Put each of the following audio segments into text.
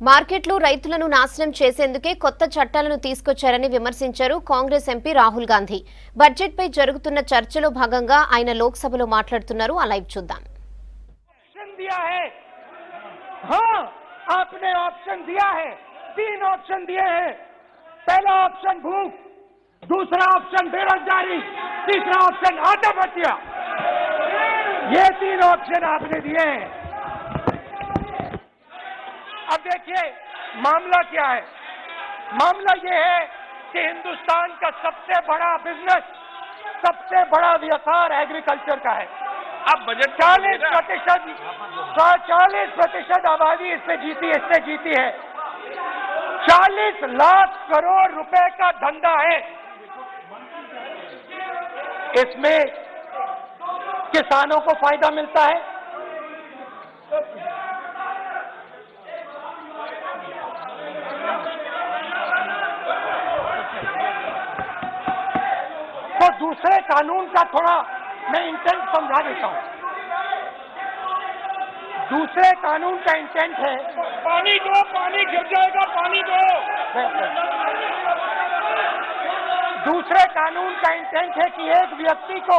మార్కెట్లు రైతులను నాశనం చేసేందుకే కొత్త చట్టాలను తీసుకొచ్చారని విమర్శించారు కాంగ్రెస్ ఎంపీ రాహుల్ గాంధీ. బడ్జెట్ పై జరుగుతున్న చర్చలో భాగంగా ఆయన లోక్సభలో మాట్లాడుతున్నారు. ఆ లైవ్ చూద్దాం. आपने ऑप्शन दिया है, 3 ऑप्शन दिए हैं. पहला ऑप्शन भूख, दूसरा ऑप्शन बेरोजगारी, तीसरा ऑप्शन आत्महत्या. ये 3 ऑप्शन आपने दिए हैं. अब देखिए मामला क्या है. मामला ये है कि हिंदुस्तान का सबसे बड़ा बिजनेस, सबसे बड़ा व्यापार एग्रीकल्चर का है. अब बजट 40% आबादी इससे जीती है. 40 लाख करोड़ रुपए का धंधा है. इसमें किसानों को फायदा मिलता है, तो दूसरे कानून का थोड़ा मैं इंटेंट समझा देता हूं. दूसरे कानून का इंटेंट है, पानी दो, पानी गिर जाएगा, पानी दो. दूसरे कानून का इंटेंट है कि एक व्यक्ति को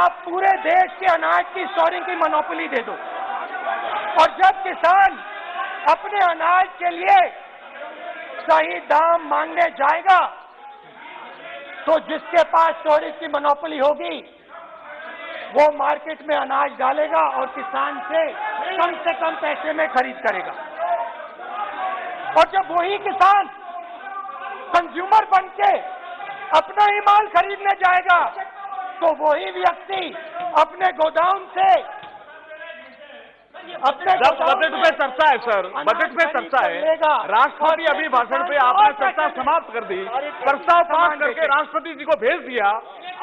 आप पूरे देश के अनाज की स्टोरिंग की मोनोपोली दे दो, और जब किसान अपने अनाज के लिए सही दाम मांगने जाएगा तो जिसके पास स्टोरेज की मोनोपोली होगी वो मार्केट में अनाज डालेगा और किसान से कम पैसे में खरीद करेगा. और जब वही किसान कंज्यूमर बन के अपना ही माल खरीदने जाएगा तो वही व्यक्ति अपने गोदाम से बजट पे चर्चा है सर, बजट पे चर्चा है. राष्ट्रपति अभी भाषण पे आपने चर्चा समाप्त कर दी, प्रस्ताव पास करके राष्ट्रपति जी को भेज दिया.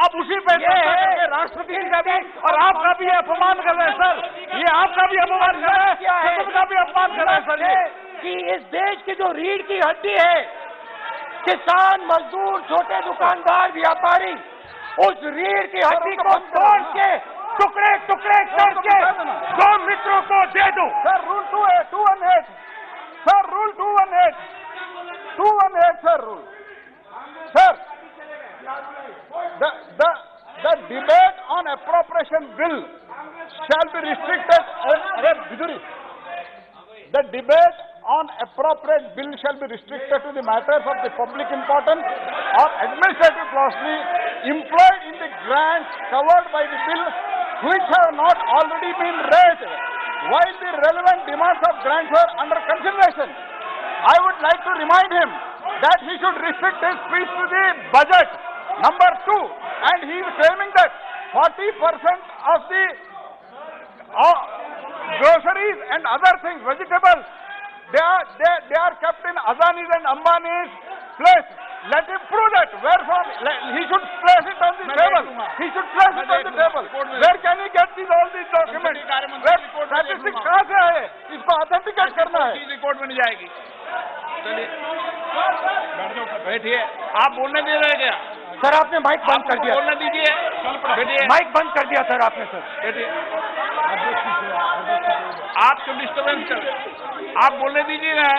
अब उसी पे चर्चा करके राष्ट्रपति जी का भी और आपका भी अपमान कर रहे हैं सर. ये आपका भी अपमान कर रहे हैं, सदन का भी अपमान कर रहे हैं सर. ये कि इस देश की जो रीढ़ की हड्डी है, किसान, मजदूर, छोटे दुकानदार, व्यापारी, उस रीढ़ की हड्डी को तोड़ के टुकड़े टुकड़े करके 2 मित्रों को दे दो. Sir rule 218 sir, rule 218 sir, rule sir. The debate on appropriation bill shall be restricted. The debate on appropriate bill shall be restricted to the matters of the public importance or administrative costly employed in the grants covered by the bill which have not already been raised while the relevant demands of grants are under consideration. I would like to remind him that he should restrict his speech to the budget. Number 2, and he is claiming that 40% of the groceries and other things, vegetables, they are kept in Adani's and Ambani's place. Let him prove that. Where from? He should place it on the table. He should place it on the table. Where can he get all these documents? Where statistics कहाँ से आए? इसको authenticate करना है. Record में नहीं जाएगी. चलिए बैठिए. आप बोलने दे रहे क्या सर? आपने माइक बंद कर दिया. बोलने दीजिए. बैठिए. माइक बंद कर दिया सर आपने. सर बैठिए. आप क्यों डिस्टर्बेंस कर? आप बोलने दीजिए ना.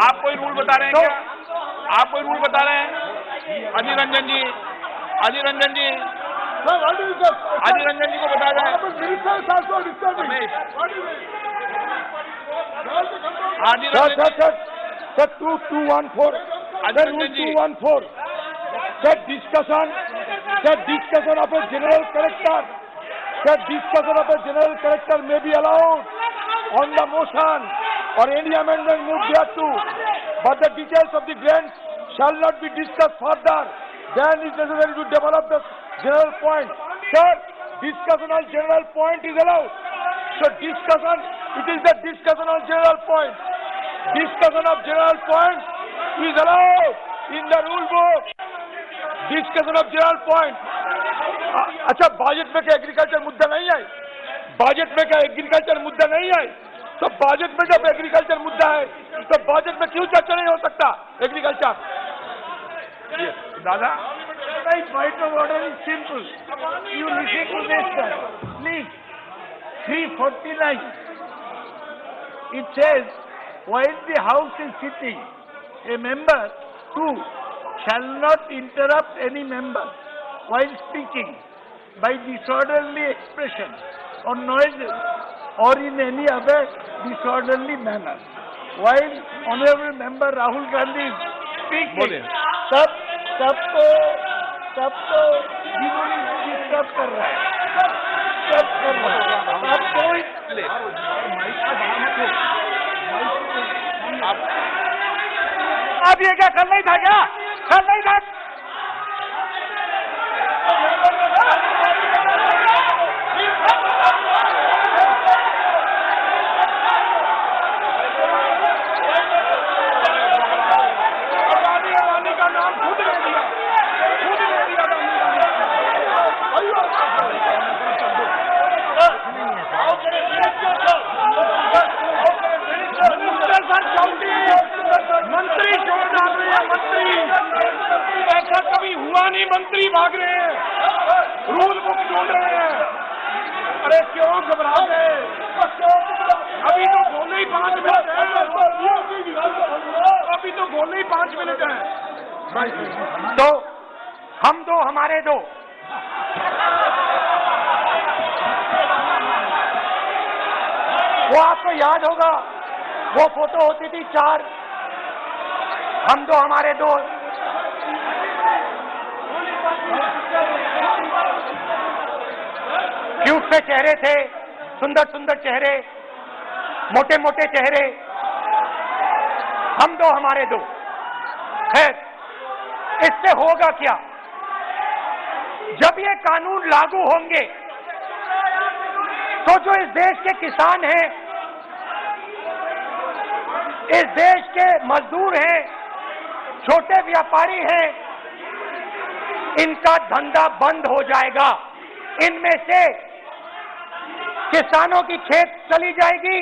आप कोई रूल बता रहे हैं क्या? आप कोई रूल बता रहे हैं? अधीर रंजन जी, अधीर रंजन जी, अधीर रंजन जी को बता जाए. Sir 214 214 sir discussion of a general character. Sir, discussion of a general character may be allowed on the motion or any amendment moved thereto, but the details of the grants shall not be discussed further than is necessary to develop the general point. Sir, discussion on general point is allowed. So discussion, it is the discussion on general point. Discussion of general point is allowed in the rule book. Discussion of general point. अच्छा, budget में क्या agriculture मुद्दा नहीं है? Budget में क्या agriculture मुद्दा नहीं है? तो बजट में जब एग्रीकल्चर मुद्दा है तो बजट में क्यों चर्चा नहीं हो सकता एग्रीकल्चर? दादा, point of order is simple. You listen to this, sir. Please. 349. it says, while the House is sitting, a member too shall not interrupt any member while speaking by disorderly expression or noises or in any other disorderly manner. While Honorable Member Rahul Gandhi is speaking, सबको disturb कर रहा है, सब कर रहा है, सबको अब ये क्या कर नहीं था, क्या कर नहीं था? मंत्री क्यों डाल रहे हैं? मंत्री ऐसा कभी हुआ नहीं, मंत्री भाग रहे हैं, रूल बुक ढूंढ रहे हैं। अरे क्यों घबरा गए? अभी तो बोले ही 5 मिनट है, अभी तो बोले ही 5 मिनट है। तो हम दो हमारे दो, वो आपको याद होगा, वो फोटो होती थी 4, हम दो हमारे दो। क्यूट से चेहरे थे, सुंदर सुंदर चेहरे, मोटे मोटे चेहरे, हम दो हमारे दो। खैर, इससे होगा क्या? जब ये कानून लागू होंगे तो जो इस देश के किसान हैं, इस देश के मजदूर हैं, छोटे व्यापारी हैं, इनका धंधा बंद हो जाएगा। इनमें से किसानों की खेत चली जाएगी,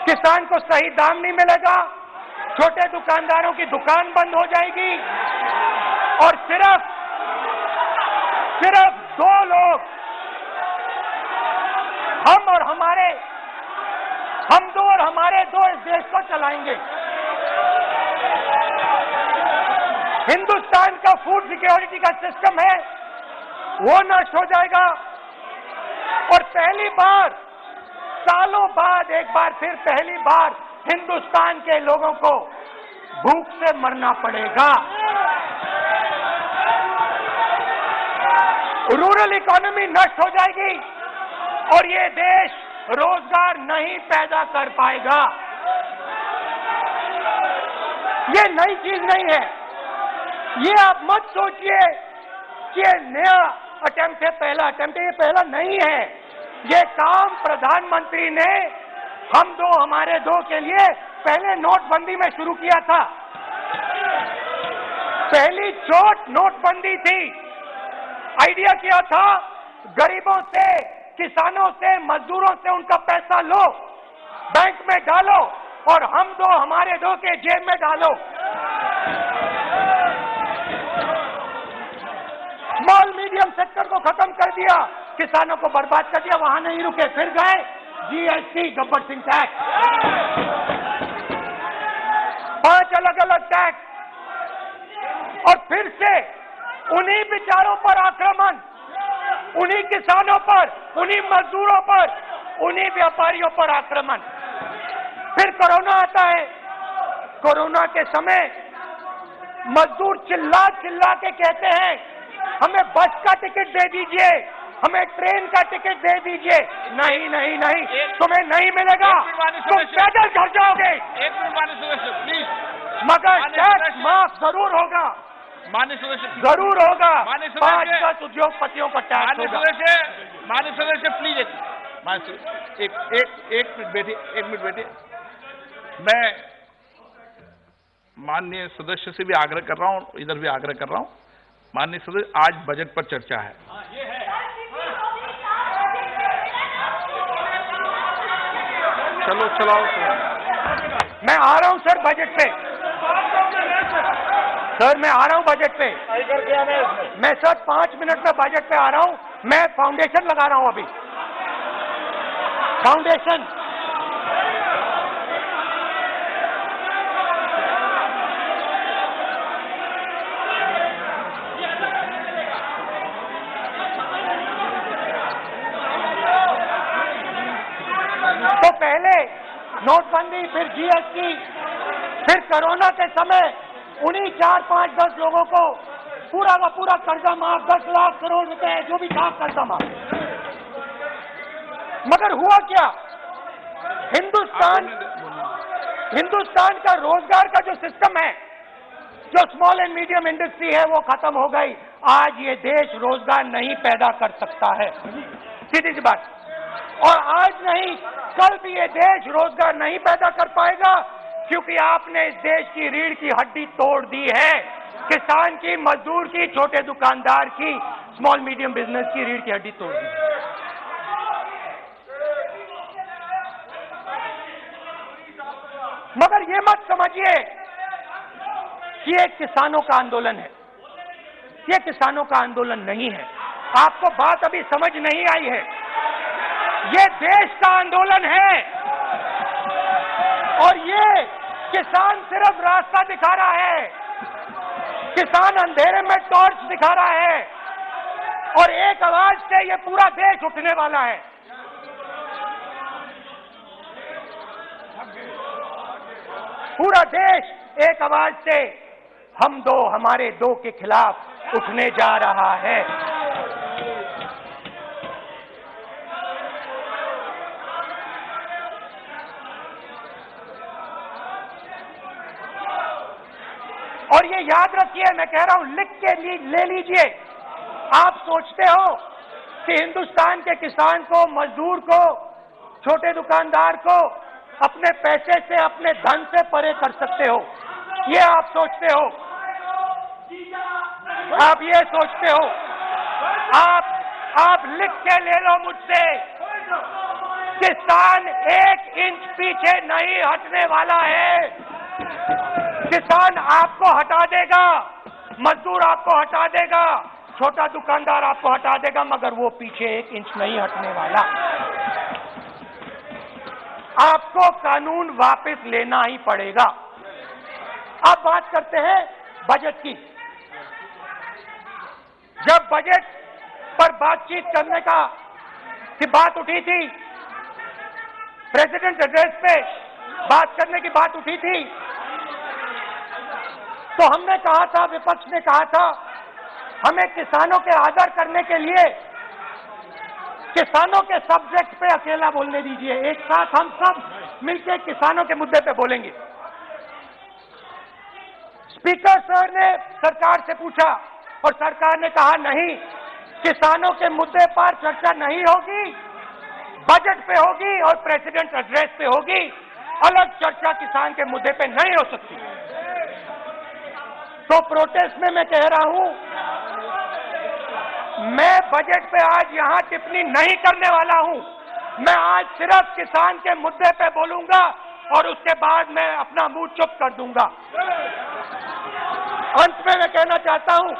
किसान को सही दाम नहीं मिलेगा, छोटे दुकानदारों की दुकान बंद हो जाएगी और सिर्फ 2 लोग, हम दो और हमारे दो इस देश को चलाएंगे। हिंदुस्तान का फूड सिक्योरिटी का सिस्टम है, वो नष्ट हो जाएगा और पहली बार, सालों बाद एक बार फिर पहली बार हिंदुस्तान के लोगों को भूख से मरना पड़ेगा। रूरल इकोनॉमी नष्ट हो जाएगी और ये देश रोजगार नहीं पैदा कर पाएगा। ये नई चीज नहीं है, ये आप मत सोचिए कि ये नया अटेम्प्ट है, पहला अटेम्प्ट है, ये पहला नहीं है। ये काम प्रधानमंत्री ने हम दो हमारे दो के लिए पहले नोटबंदी में शुरू किया था। पहली चोट नोटबंदी थी। आइडिया किया था, गरीबों से, किसानों से, मजदूरों से उनका पैसा लो, बैंक में डालो और हम दो हमारे दो के जेब में डालो। स्मॉल मीडियम सेक्टर को खत्म कर दिया, किसानों को बर्बाद कर दिया। वहां नहीं रुके, फिर गए जीएसटी, गब्बर सिंह टैक्स, 5 अलग अलग टैक्स और फिर से उन्हीं बेचारों पर आक्रमण, उन्हीं किसानों पर, उन्हीं मजदूरों पर, उन्हीं व्यापारियों पर आक्रमण। फिर कोरोना आता है। कोरोना के समय मजदूर चिल्ला चिल्ला के कहते हैं, हमें बस का टिकट दे दीजिए, हमें ट्रेन का टिकट दे दीजिए। नहीं नहीं नहीं, तुम्हें नहीं मिलेगा, तुम पैदल घर जाओगे। मगर टैक्स माफ जरूर होगा, जरूर होगा। 5-10 उद्योगपतियों का टैक्स होगा। माननीय सदस्य प्लीज, एक मिनट बैठिए। मैं माननीय सदस्य से भी आग्रह कर रहा हूं, इधर भी आग्रह कर रहा हूं। माननीय सदस्य, आज बजट पर चर्चा है। चलो चलाओ। मैं आ रहा हूं सर बजट पे, सर मैं आ रहा हूं बजट पे। मैं सर 5 मिनट में बजट पे आ रहा हूं। मैं फाउंडेशन लगा रहा हूं अभी, फाउंडेशन। नोटबंदी, फिर जीएसटी, फिर कोरोना के समय उन्हीं 4, 5, 10 लोगों को पूरा का पूरा कर्जा माफ, 10 लाख करोड़ रुपए जो भी था कर्जा माफ। मगर हुआ क्या? हिंदुस्तान का रोजगार का जो सिस्टम है, जो स्मॉल एंड मीडियम इंडस्ट्री है, वो खत्म हो गई। आज ये देश रोजगार नहीं पैदा कर सकता है, सीधी सी बात। और आज नहीं, कल भी ये देश रोजगार नहीं पैदा कर पाएगा, क्योंकि आपने इस देश की रीढ़ की हड्डी तोड़ दी है। किसान की, मजदूर की, छोटे दुकानदार की, स्मॉल मीडियम बिजनेस की रीढ़ की हड्डी तोड़ दी। मगर ये मत समझिए कि ये किसानों का आंदोलन है। ये किसानों का आंदोलन नहीं है। आपको बात अभी समझ नहीं आई है। ये देश का आंदोलन है और ये किसान सिर्फ रास्ता दिखा रहा है। किसान अंधेरे में टॉर्च दिखा रहा है और एक आवाज से ये पूरा देश उठने वाला है। पूरा देश एक आवाज से हम दो, हमारे दो के खिलाफ उठने जा रहा है। और ये याद रखिए, मैं कह रहा हूं, लिख के ले लीजिए। आप सोचते हो कि हिंदुस्तान के किसान को, मजदूर को, छोटे दुकानदार को अपने पैसे से, अपने धन से परे कर सकते हो, ये आप सोचते हो। आप ये सोचते हो। आप लिख के ले लो मुझसे, किसान 1 इंच पीछे नहीं हटने वाला है। किसान आपको हटा देगा, मजदूर आपको हटा देगा, छोटा दुकानदार आपको हटा देगा, मगर वो पीछे 1 इंच नहीं हटने वाला। आपको कानून वापस लेना ही पड़ेगा। अब बात करते हैं बजट की। जब बजट पर बातचीत करने की बात उठी थी, प्रेसिडेंट एड्रेस पे बात करने की बात उठी थी, तो हमने कहा था, विपक्ष ने कहा था, हमें किसानों के आदर करने के लिए किसानों के सब्जेक्ट पे अकेला बोलने दीजिए। एक साथ हम सब मिलकर किसानों के मुद्दे पे बोलेंगे। स्पीकर सर ने सरकार से पूछा और सरकार ने कहा नहीं, किसानों के मुद्दे पर चर्चा नहीं होगी, बजट पे होगी और प्रेसिडेंट एड्रेस पे होगी। अलग चर्चा किसान के मुद्दे पे नहीं हो सकती। तो प्रोटेस्ट में मैं कह रहा हूं, मैं बजट पे आज यहां टिप्पणी नहीं करने वाला हूं। मैं आज सिर्फ किसान के मुद्दे पे बोलूंगा और उसके बाद मैं अपना मुंह चुप कर दूंगा। अंत में मैं कहना चाहता हूं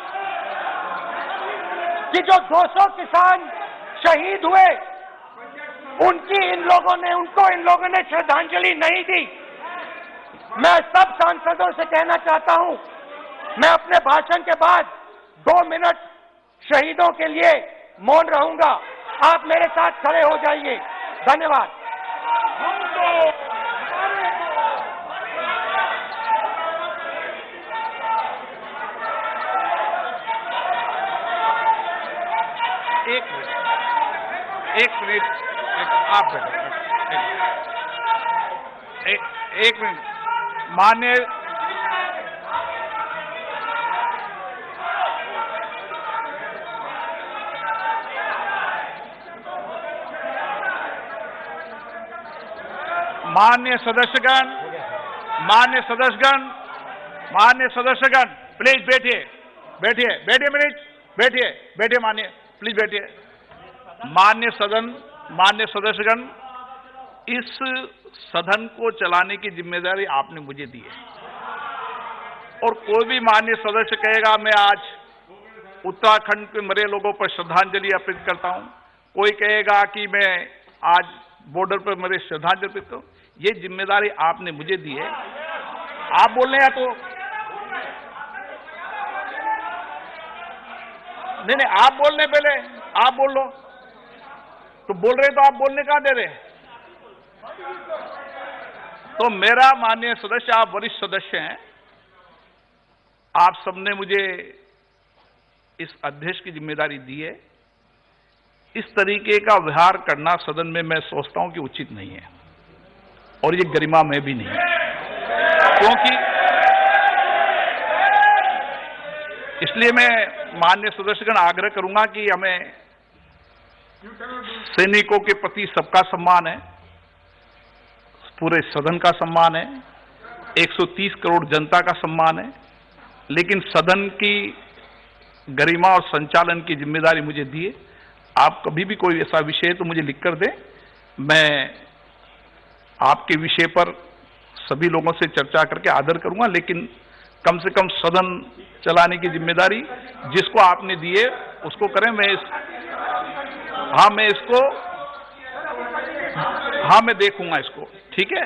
कि जो 200 किसान शहीद हुए, उनको इन लोगों ने श्रद्धांजलि नहीं दी। मैं सब सांसदों से कहना चाहता हूं, मैं अपने भाषण के बाद 2 मिनट शहीदों के लिए मौन रहूंगा। आप मेरे साथ खड़े हो जाइए। धन्यवाद। एक मिनट, आप एक मिनट। मान्य सदस्यगण, प्लीज बैठिए, मान्य, प्लीज बैठिए। मान्य सदस्यगण, इस सदन को चलाने की जिम्मेदारी आपने मुझे दी है और कोई भी मान्य सदस्य कहेगा मैं आज उत्तराखंड के मरे लोगों पर श्रद्धांजलि अर्पित करता हूं, कोई कहेगा कि मैं आज बॉर्डर पर मरे श्रद्धांजलि अर्पित करूं, ये जिम्मेदारी आपने मुझे दी है। आप बोल रहे हैं तो नहीं, आप बोलने पहले आप बोल लो, तो बोल रहे तो आप बोलने कहां दे रहे? तो मेरा माननीय सदस्य, आप वरिष्ठ सदस्य हैं, आप सबने मुझे इस अध्यक्ष की जिम्मेदारी दी है। इस तरीके का व्यवहार करना सदन में मैं सोचता हूं कि उचित नहीं है और ये गरिमा में भी नहीं है, क्योंकि इसलिए मैं माननीय सदस्यगण आग्रह करूंगा कि हमें सैनिकों के प्रति सबका सम्मान है, पूरे सदन का सम्मान है, 130 करोड़ जनता का सम्मान है, लेकिन सदन की गरिमा और संचालन की जिम्मेदारी मुझे दी है। आप कभी भी कोई ऐसा विषय तो मुझे लिख कर दें, मैं आपके विषय पर सभी लोगों से चर्चा करके आदर करूंगा, लेकिन कम से कम सदन चलाने की जिम्मेदारी जिसको आपने दी है उसको करें। मैं देखूंगा इसको, ठीक है।